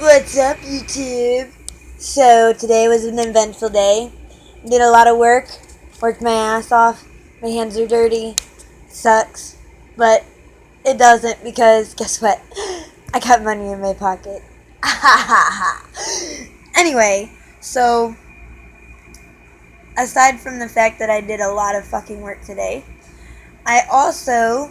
What's up, YouTube? So, today was an eventful day. Did a lot of work. Worked my ass off. My hands are dirty. Sucks. But it doesn't because, guess what? I got money in my pocket. Anyway, so, aside from the fact that I did a lot of fucking work today, I also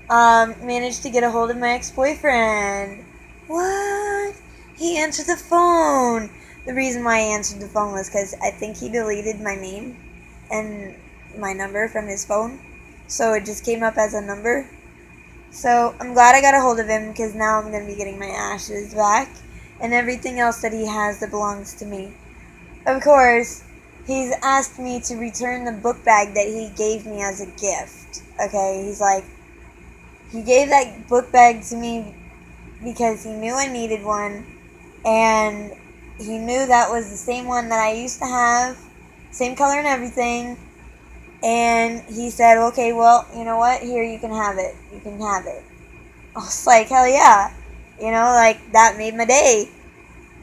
managed to get a hold of my ex-boyfriend. What? He answered the phone. The reason why he answered the phone was because I think he deleted my name and my number from his phone. So it just came up as a number. So I'm glad I got a hold of him because now I'm going to be getting my ashes back and everything else that he has that belongs to me. Of course, he's asked me to return the book bag that he gave me as a gift. Okay, he's like, he gave that book bag to me because he knew I needed one, and he knew that was the same one that I used to have, same color and everything, and he said, okay, well, you know what, here, you can have it, I was like, hell yeah, like, that made my day.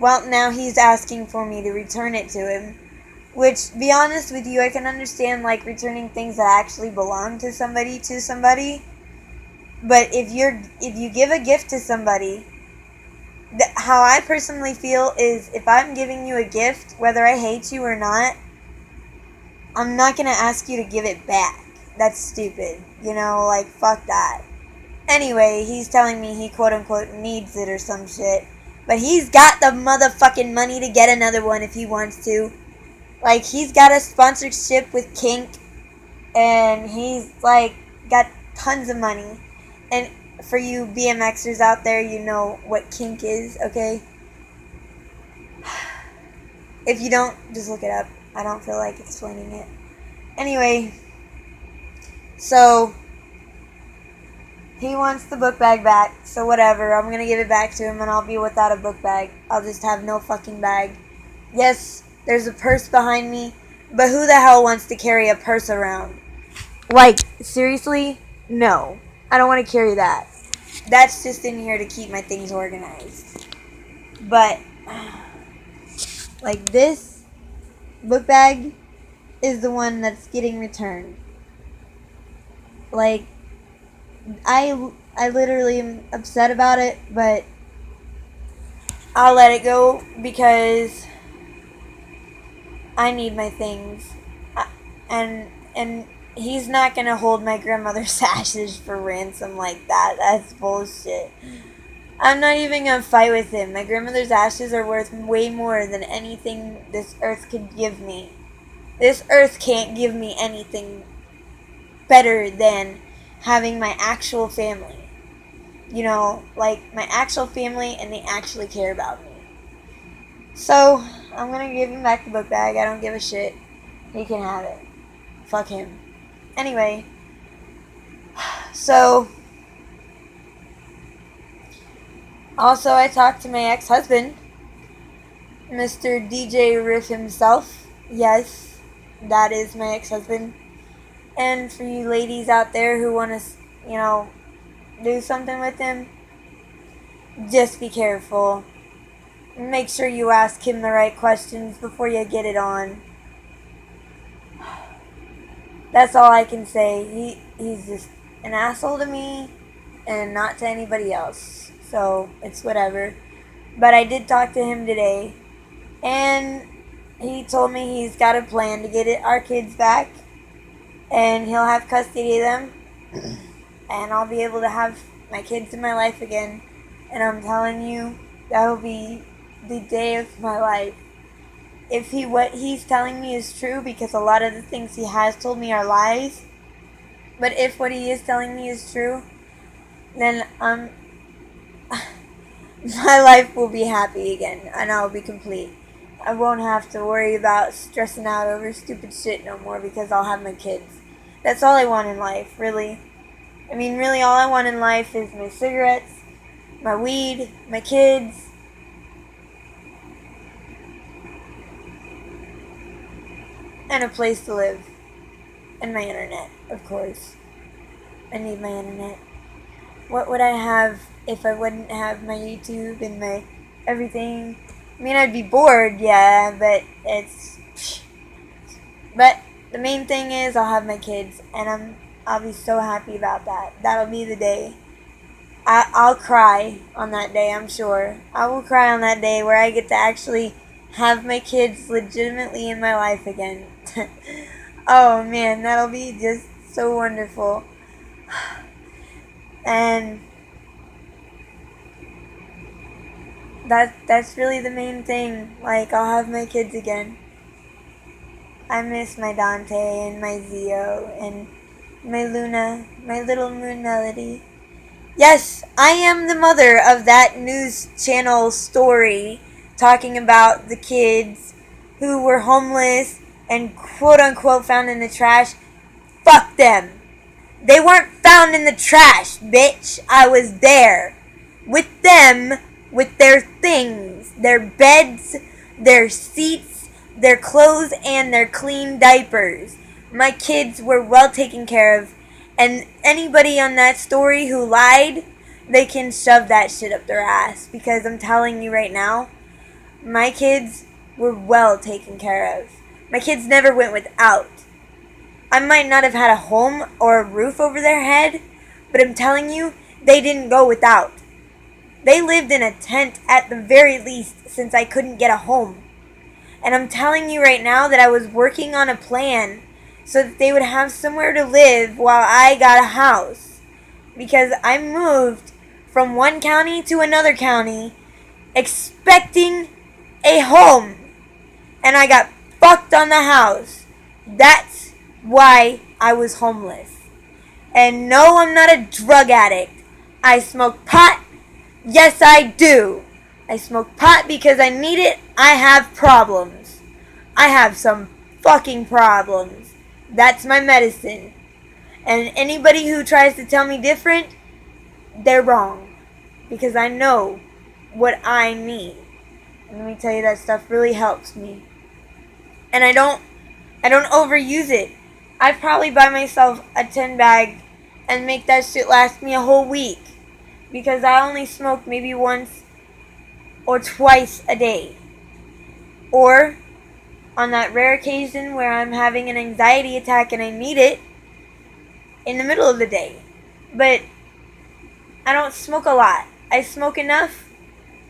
Well, now he's asking for me to return it to him, which, to be honest with you, I can understand, like, returning things that actually belong to somebody, but if you give a gift to somebody, how I personally feel is if I'm giving you a gift, whether I hate you or not, I'm not going to ask you to give it back. That's stupid. Like, fuck that. Anyway, he's telling me he quote-unquote needs it or some shit. But he's got the motherfucking money to get another one if he wants to. Like, he's got a sponsorship with Kink. And he's, like, got tons of money. And for you BMXers out there, you know what Kink is, okay? If you don't, just look it up. I don't feel like explaining it. Anyway, so he wants the book bag back, so whatever. I'm gonna give it back to him and I'll be without a book bag. I'll just have no fucking bag. Yes, there's a purse behind me, but who the hell wants to carry a purse around? Like, seriously? No. I don't want to carry that. That's just in here to keep my things organized. But, like, this book bag is the one that's getting returned. Like, I literally am upset about it, but I'll let it go because I need my things. And he's not gonna hold my grandmother's ashes for ransom like that. That's bullshit. I'm not even gonna fight with him. My grandmother's ashes are worth way more than anything this earth could give me. This earth can't give me anything better than having my actual family. Like my actual family, and they actually care about me. So, I'm gonna give him back the book bag. I don't give a shit. He can have it. Fuck him. Anyway, so, also I talked to my ex-husband, Mr. DJ Riff himself. Yes, that is my ex-husband. And for you ladies out there who want to, do something with him, just be careful. Make sure you ask him the right questions before you get it on. That's all I can say. He's just an asshole to me and not to anybody else. So, it's whatever. But I did talk to him today, and he told me he's got a plan to get our kids back, and he'll have custody of them, and I'll be able to have my kids in my life again. And I'm telling you, that will be the day of my life. If what he's telling me is true, because a lot of the things he has told me are lies, but if what he is telling me is true, then my life will be happy again, and I'll be complete. I won't have to worry about stressing out over stupid shit no more because I'll have my kids. That's all I want in life, really. I mean, really, all I want in life is my cigarettes, my weed, my kids, and a place to live. And my internet, of course. I need my internet. What would I have if I wouldn't have my YouTube and my everything. I mean, I'd be bored, yeah, but but the main thing is I'll have my kids, and I'll be so happy about that. That'll be the day. I'll cry on that day, I'm sure. I will cry on that day where I get to actually have my kids legitimately in my life again. Oh man, that'll be just so wonderful. And that's really the main thing. Like, I'll have my kids again. I miss my Dante and my Zio and my Luna, my little moon melody. Yes, I am the mother of that news channel story talking about the kids who were homeless and quote unquote found in the trash. Fuck them. They weren't found in the trash, bitch. I was there with them, with their things, their beds, their seats, their clothes, and their clean diapers. My kids were well taken care of, and anybody on that story who lied, they can shove that shit up their ass, because I'm telling you right now, my kids were well taken care of. My kids never went without. I might not have had a home or a roof over their head, but I'm telling you, they didn't go without. They lived in a tent at the very least since I couldn't get a home. And I'm telling you right now that I was working on a plan so that they would have somewhere to live while I got a house. Because I moved from one county to another county expecting a home. And I got fucked on the house. That's why I was homeless. And no, I'm not a drug addict. I smoke pot. Yes, I do. I smoke pot because I need it. I have problems. I have some fucking problems. That's my medicine. And anybody who tries to tell me different, they're wrong. Because I know what I need. And let me tell you, that stuff really helps me. And I don't overuse it. I probably buy myself a 10 bag and make that shit last me a whole week. Because I only smoke maybe once or twice a day. Or on that rare occasion where I'm having an anxiety attack and I need it, in the middle of the day. But I don't smoke a lot. I smoke enough.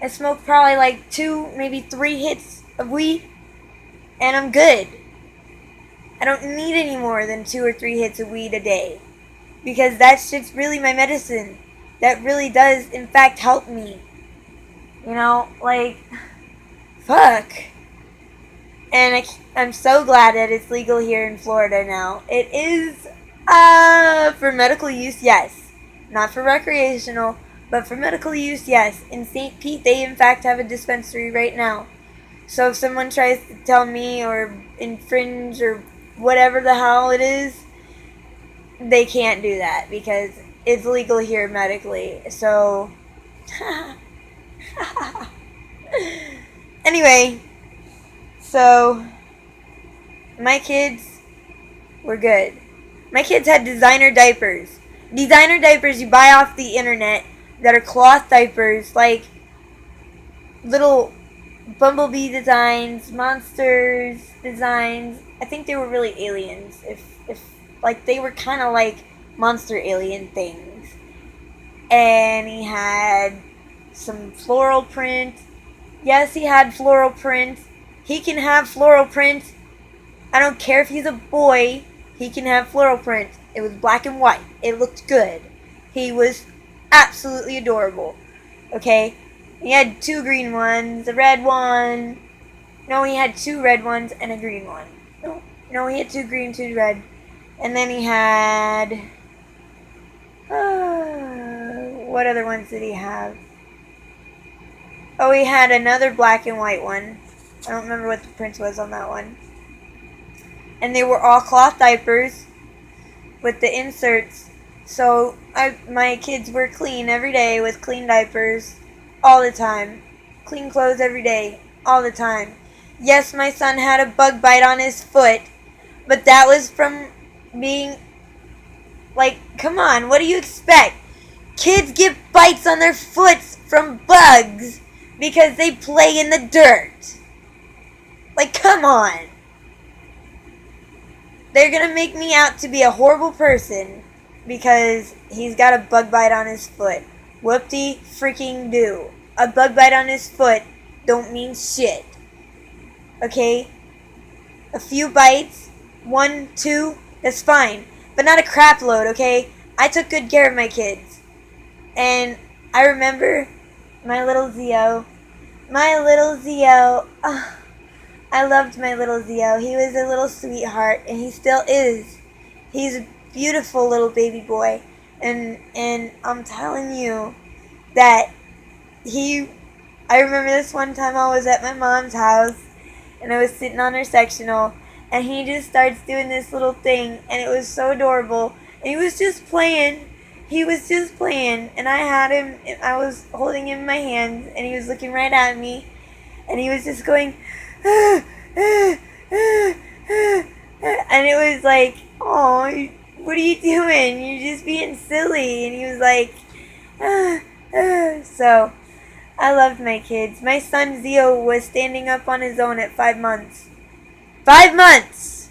I smoke probably like 2, maybe 3 hits of weed, and I'm good. I don't need any more than 2 or 3 hits of weed a day, because that shit's really my medicine. That really does, in fact, help me. You know, like, fuck. And I'm so glad that it's legal here in Florida now. It is, for medical use, yes. Not for recreational, but for medical use, yes. In St. Pete, they in fact have a dispensary right now. So if someone tries to tell me or infringe or whatever the hell it is, they can't do that because it's legal here medically. So, anyway, so my kids were good. My kids had designer diapers. Designer diapers you buy off the internet that are cloth diapers, like little bumblebee designs, monsters designs. I think they were really aliens. If like they were kind of like monster alien things. And he had some floral print. Yes, he had floral print. He can have floral print. I don't care if he's a boy. He can have floral print. It was black and white. It looked good. He was absolutely adorable. Okay? He had 2 green ones, a red one. No, he had 2 red ones and a green one. No, he had 2 green, 2 red. And then he had... what other ones did he have? Oh, he had another black and white one. I don't remember what the print was on that one. And they were all cloth diapers with the inserts. So my kids were clean every day with clean diapers all the time. Clean clothes every day, all the time. Yes, my son had a bug bite on his foot, but that was from being... Like, come on, what do you expect? Kids get bites on their foot from bugs. because they play in the dirt. Like, come on. They're gonna make me out to be a horrible person because he's got a bug bite on his foot. Whoop-de freaking do. A bug bite on his foot don't mean shit. Okay? A few bites, 1, 2, that's fine. But not a crap load, okay? I took good care of my kids. And I remember my little Zio. My little Zio. Oh, I loved my little Zio. He was a little sweetheart, and he still is. He's a beautiful little baby boy. And I'm telling you that I remember this one time I was at my mom's house, and I was sitting on her sectional, and he just starts doing this little thing, and it was so adorable. And he was just playing. He was just playing, and I had him, I was holding him in my hands, and he was looking right at me, and he was just going, and it was like, oh, what are you doing? You're just being silly. And he was like, so I loved my kids. My son Zio was standing up on his own at 5 months. 5 months!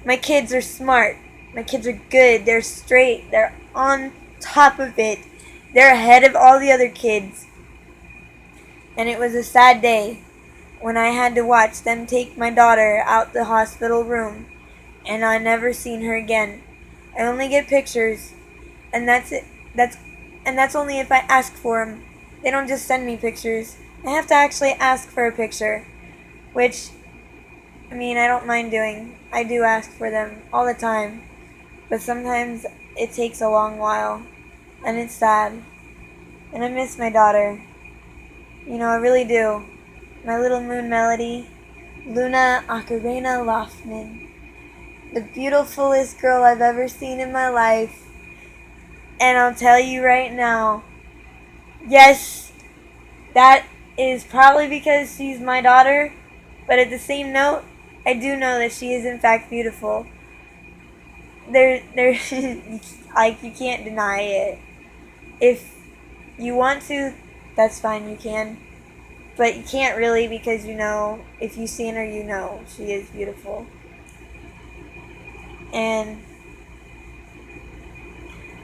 My kids are smart. My kids are good. They're straight. They're on top of it. They're ahead of all the other kids. And it was a sad day when I had to watch them take my daughter out the hospital room, and I never seen her again. I only get pictures, and that's it. That's only if I ask for them. They don't just send me pictures. I have to actually ask for a picture, which, I mean, I don't mind doing. I do ask for them all the time, but sometimes it takes a long while, and it's sad. And I miss my daughter. You know, I really do. My little moon melody, Luna Ocarina Loftman. The beautifulest girl I've ever seen in my life. And I'll tell you right now, yes, that is probably because she's my daughter, but at the same note, I do know that she is in fact beautiful. Like, you can't deny it. If you want to, that's fine, you can. But you can't really, because you know, if you've seen her, you know she is beautiful. And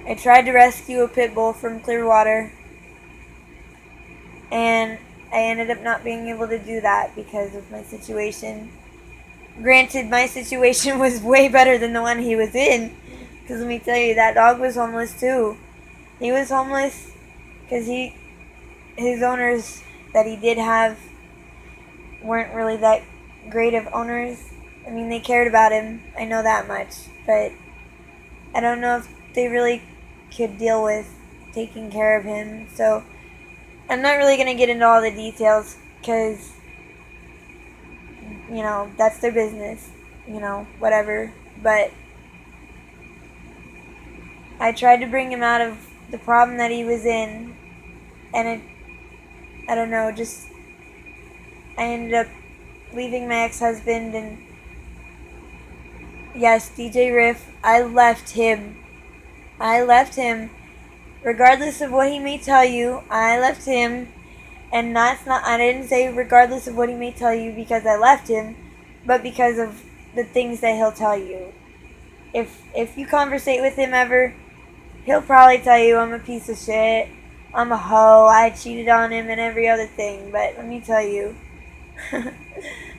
I tried to rescue a pit bull from Clearwater, and I ended up not being able to do that because of my situation. Granted, my situation was way better than the one he was in, because let me tell you, that dog was homeless too. He was homeless because his owners that he did have weren't really that great of owners. I mean, they cared about him, I know that much, but I don't know if they really could deal with taking care of him. So I'm not really going to get into all the details because, you know, that's their business, you know, whatever. But I tried to bring him out of the problem that he was in, and I don't know, just, I ended up leaving my ex-husband, and yes, DJ Riff, I left him. Regardless of what he may tell you, I left him. And I didn't say regardless of what he may tell you because I left him, but because of the things that he'll tell you. If you conversate with him ever, he'll probably tell you I'm a piece of shit, I'm a hoe, I cheated on him and every other thing. But let me tell you,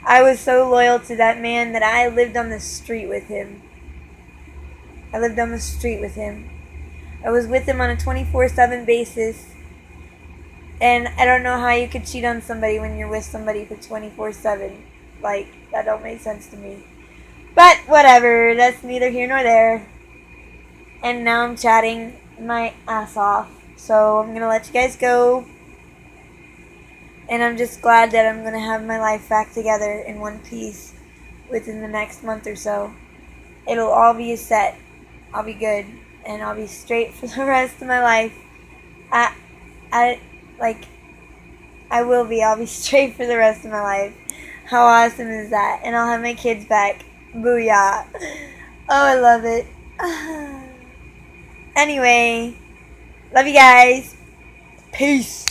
I was so loyal to that man that I lived on the street with him. I was with him on a 24/7 basis. And I don't know how you could cheat on somebody when you're with somebody for 24/7. Like, that don't make sense to me. But whatever, that's neither here nor there. And now I'm chatting my ass off. So I'm going to let you guys go. And I'm just glad that I'm going to have my life back together in one piece within the next month or so. It'll all be a set. I'll be good. And I'll be straight for the rest of my life. I'll be straight for the rest of my life. How awesome is that? And I'll have my kids back. Booyah. Oh, I love it. Anyway, love you guys. Peace.